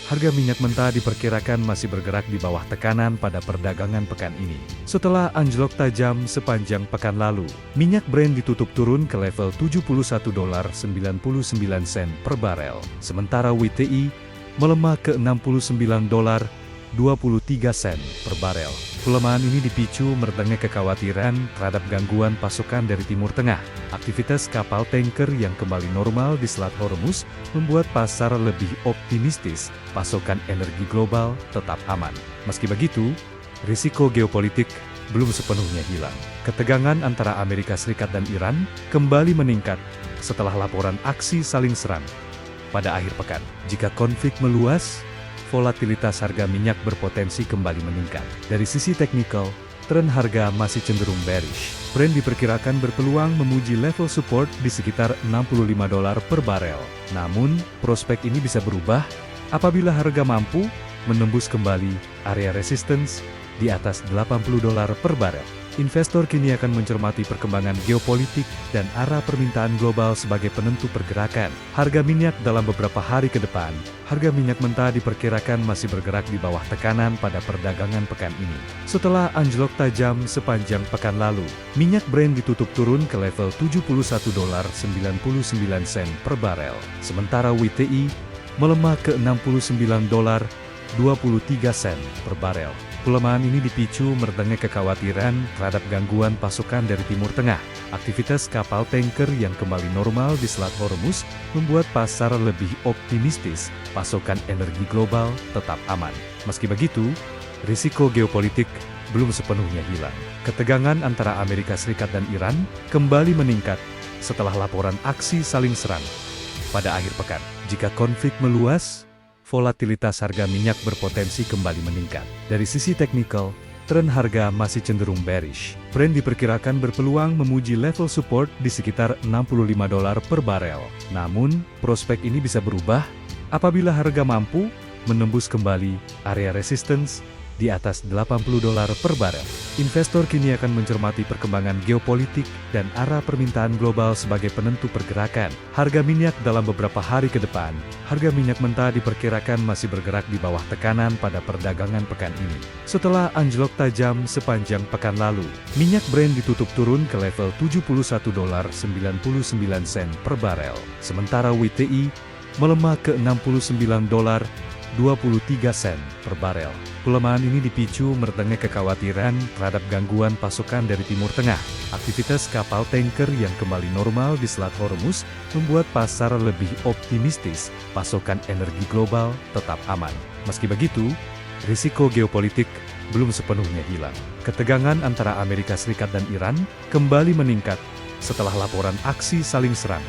harga minyak mentah diperkirakan masih bergerak di bawah tekanan pada perdagangan pekan ini. Setelah anjlok tajam sepanjang pekan lalu, minyak Brent ditutup turun ke level $71.99 per barel. Sementara WTI melemah ke $69.23 per barel. Pelemahan ini dipicu meretengnya kekhawatiran terhadap gangguan pasokan dari Timur Tengah. Aktivitas kapal tanker yang kembali normal di Selat Hormuz membuat pasar lebih optimistis pasokan energi global tetap aman. Meski begitu, risiko geopolitik belum sepenuhnya hilang. Ketegangan antara Amerika Serikat dan Iran kembali meningkat setelah laporan aksi saling serang pada akhir pekan. Jika konflik meluas, volatilitas harga minyak berpotensi kembali meningkat. Dari sisi teknikal, tren harga masih cenderung bearish. Brent diperkirakan berpeluang memuji level support di sekitar $65 per barel. Namun, prospek ini bisa berubah apabila harga mampu menembus kembali area resistance di atas $80 per barel. Investor kini akan mencermati perkembangan geopolitik dan arah permintaan global sebagai penentu pergerakan harga minyak dalam beberapa hari ke depan. Harga minyak mentah diperkirakan masih bergerak di bawah tekanan pada perdagangan pekan ini. Setelah anjlok tajam sepanjang pekan lalu, minyak Brent ditutup turun ke level $71.99 per barel. Sementara WTI melemah ke $69.23 per barel. Pelemahan ini dipicu meretengnya kekhawatiran terhadap gangguan pasokan dari Timur Tengah. Aktivitas kapal tanker yang kembali normal di Selat Hormuz membuat pasar lebih optimistis pasokan energi global tetap aman. Meski begitu, risiko geopolitik belum sepenuhnya hilang. Ketegangan antara Amerika Serikat dan Iran kembali meningkat setelah laporan aksi saling serang pada akhir pekan. Jika konflik meluas, volatilitas harga minyak berpotensi kembali meningkat. Dari sisi teknikal, tren harga masih cenderung bearish. Brent diperkirakan berpeluang memuji level support di sekitar $65 per barel. Namun, prospek ini bisa berubah apabila harga mampu menembus kembali area resistance di atas $80 per barel. Investor kini akan mencermati perkembangan geopolitik dan arah permintaan global sebagai penentu pergerakan harga minyak dalam beberapa hari ke depan. Harga minyak mentah diperkirakan masih bergerak di bawah tekanan pada perdagangan pekan ini. Setelah anjlok tajam sepanjang pekan lalu, minyak Brent ditutup turun ke level $71.99 per barel. Sementara WTI melemah ke $69.23 per barel. Pelemahan ini dipicu meretengnya kekhawatiran terhadap gangguan pasokan dari Timur Tengah. Aktivitas kapal tanker yang kembali normal di Selat Hormuz membuat pasar lebih optimistis pasokan energi global tetap aman. Meski begitu, risiko geopolitik belum sepenuhnya hilang. Ketegangan antara Amerika Serikat dan Iran kembali meningkat setelah laporan aksi saling serang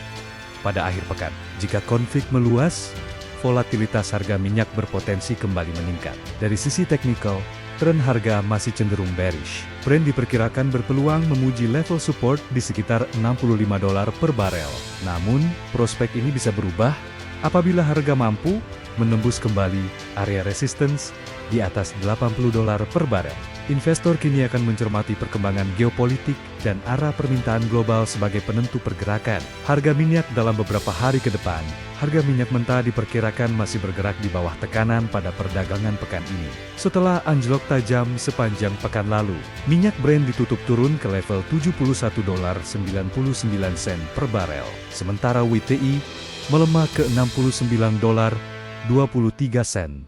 pada akhir pekan. Jika konflik meluas, volatilitas harga minyak berpotensi kembali meningkat. Dari sisi teknikal, tren harga masih cenderung bearish. Brent diperkirakan berpeluang memuji level support di sekitar $65 per barel. Namun, prospek ini bisa berubah apabila harga mampu menembus kembali area resistance di atas $80 per barel. Investor kini akan mencermati perkembangan geopolitik dan arah permintaan global sebagai penentu pergerakan harga minyak dalam beberapa hari ke depan. Harga minyak mentah diperkirakan masih bergerak di bawah tekanan pada perdagangan pekan ini. Setelah anjlok tajam sepanjang pekan lalu, minyak Brent ditutup turun ke level $71.99 per barel. Sementara WTI melemah ke $69.23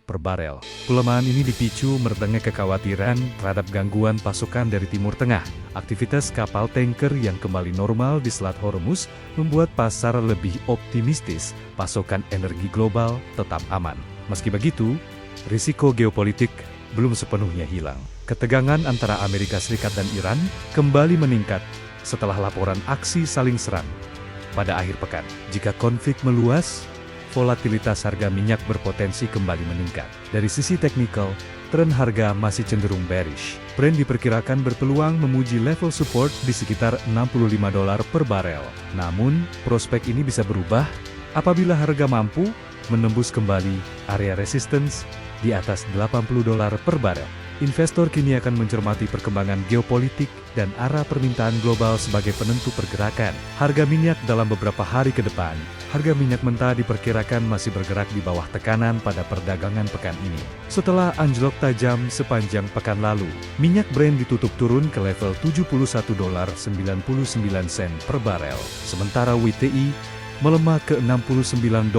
per barel. Pelemahan ini dipicu meretengnya kekhawatiran terhadap gangguan pasokan dari Timur Tengah. Aktivitas kapal tanker yang kembali normal di Selat Hormuz membuat pasar lebih optimistis pasokan energi global tetap aman. Meski begitu, risiko geopolitik belum sepenuhnya hilang. Ketegangan antara Amerika Serikat dan Iran kembali meningkat setelah laporan aksi saling serang pada akhir pekan. Jika konflik meluas, volatilitas harga minyak berpotensi kembali meningkat. Dari sisi teknikal, tren harga masih cenderung bearish. Brent diperkirakan berpeluang memuji level support di sekitar $65 per barel. Namun, prospek ini bisa berubah apabila harga mampu menembus kembali area resistance di atas $80 per barel. Investor kini akan mencermati perkembangan geopolitik dan arah permintaan global sebagai penentu pergerakan harga minyak dalam beberapa hari ke depan. Harga minyak mentah diperkirakan masih bergerak di bawah tekanan pada perdagangan pekan ini. Setelah anjlok tajam sepanjang pekan lalu, minyak Brent ditutup turun ke level $71.99 per barel. Sementara WTI melemah ke $69.23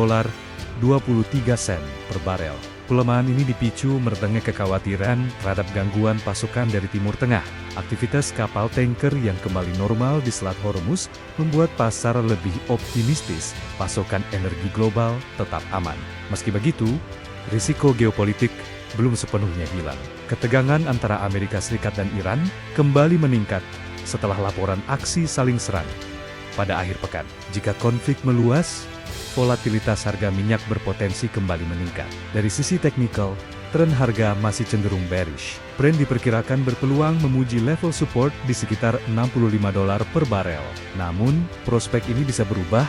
per barel. Pelemahan ini dipicu meretengnya kekhawatiran terhadap gangguan pasokan dari Timur Tengah. Aktivitas kapal tanker yang kembali normal di Selat Hormuz membuat pasar lebih optimistis pasokan energi global tetap aman. Meski begitu, risiko geopolitik belum sepenuhnya hilang. Ketegangan antara Amerika Serikat dan Iran kembali meningkat setelah laporan aksi saling serang pada akhir pekan. Jika konflik meluas, volatilitas harga minyak berpotensi kembali meningkat. Dari sisi teknikal, tren harga masih cenderung bearish. Brent diperkirakan berpeluang memuji level support di sekitar $65 per barel. Namun, prospek ini bisa berubah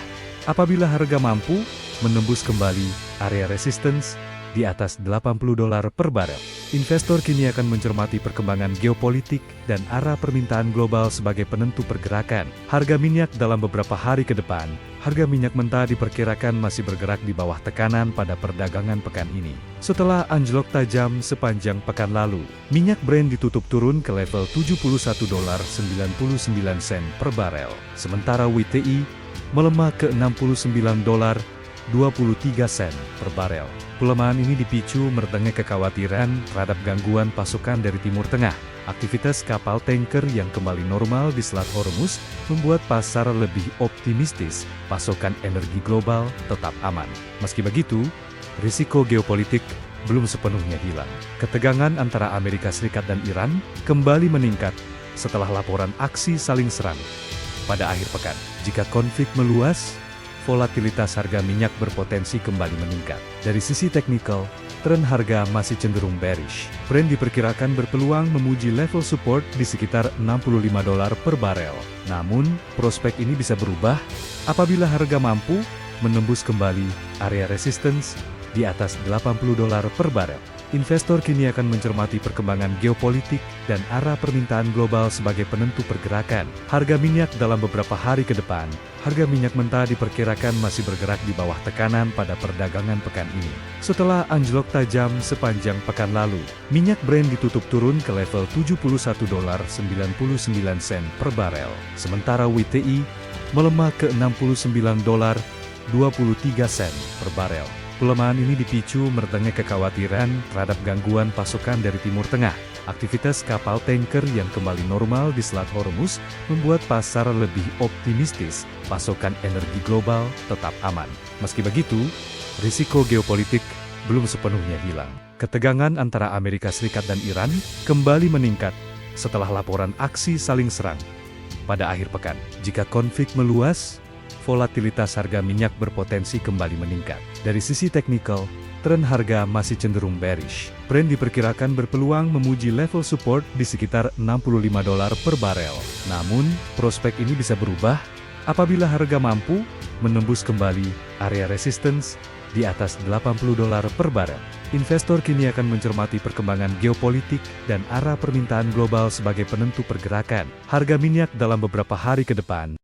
apabila harga mampu menembus kembali area resistance di atas $80 per barel. Investor kini akan mencermati perkembangan geopolitik dan arah permintaan global sebagai penentu pergerakan harga minyak dalam beberapa hari ke depan. Harga minyak mentah diperkirakan masih bergerak di bawah tekanan pada perdagangan pekan ini. Setelah anjlok tajam sepanjang pekan lalu, minyak Brent ditutup turun ke level $71.99 per barel. Sementara WTI melemah ke $69.23 per barel. Pelemahan ini dipicu meretengnya kekhawatiran terhadap gangguan pasokan dari Timur Tengah. Aktivitas kapal tanker yang kembali normal di Selat Hormuz membuat pasar lebih optimistis pasokan energi global tetap aman. Meski begitu, risiko geopolitik belum sepenuhnya hilang. Ketegangan antara Amerika Serikat dan Iran kembali meningkat setelah laporan aksi saling serang pada akhir pekan. Jika konflik meluas, volatilitas harga minyak berpotensi kembali meningkat. Dari sisi teknikal, tren harga masih cenderung bearish. Brent diperkirakan berpeluang memuji level support di sekitar $65 per barel. Namun, prospek ini bisa berubah apabila harga mampu menembus kembali area resistance di atas $80 per barel. Investor kini akan mencermati perkembangan geopolitik dan arah permintaan global sebagai penentu pergerakan harga minyak dalam beberapa hari ke depan. Harga minyak mentah diperkirakan masih bergerak di bawah tekanan pada perdagangan pekan ini. Setelah anjlok tajam sepanjang pekan lalu, minyak Brent ditutup turun ke level $71.99 per barel. Sementara WTI melemah ke $69.23 per barel. Pelemahan ini dipicu meretengnya kekhawatiran terhadap gangguan pasokan dari Timur Tengah. Aktivitas kapal tanker yang kembali normal di Selat Hormuz membuat pasar lebih optimistis pasokan energi global tetap aman. Meski begitu, risiko geopolitik belum sepenuhnya hilang. Ketegangan antara Amerika Serikat dan Iran kembali meningkat setelah laporan aksi saling serang pada akhir pekan. Jika konflik meluas, volatilitas harga minyak berpotensi kembali meningkat. Dari sisi teknikal, tren harga masih cenderung bearish. Brent diperkirakan berpeluang memuji level support di sekitar $65 per barel. Namun, prospek ini bisa berubah apabila harga mampu menembus kembali area resistance di atas $80 per barel. Investor kini akan mencermati perkembangan geopolitik dan arah permintaan global sebagai penentu pergerakan harga minyak dalam beberapa hari ke depan.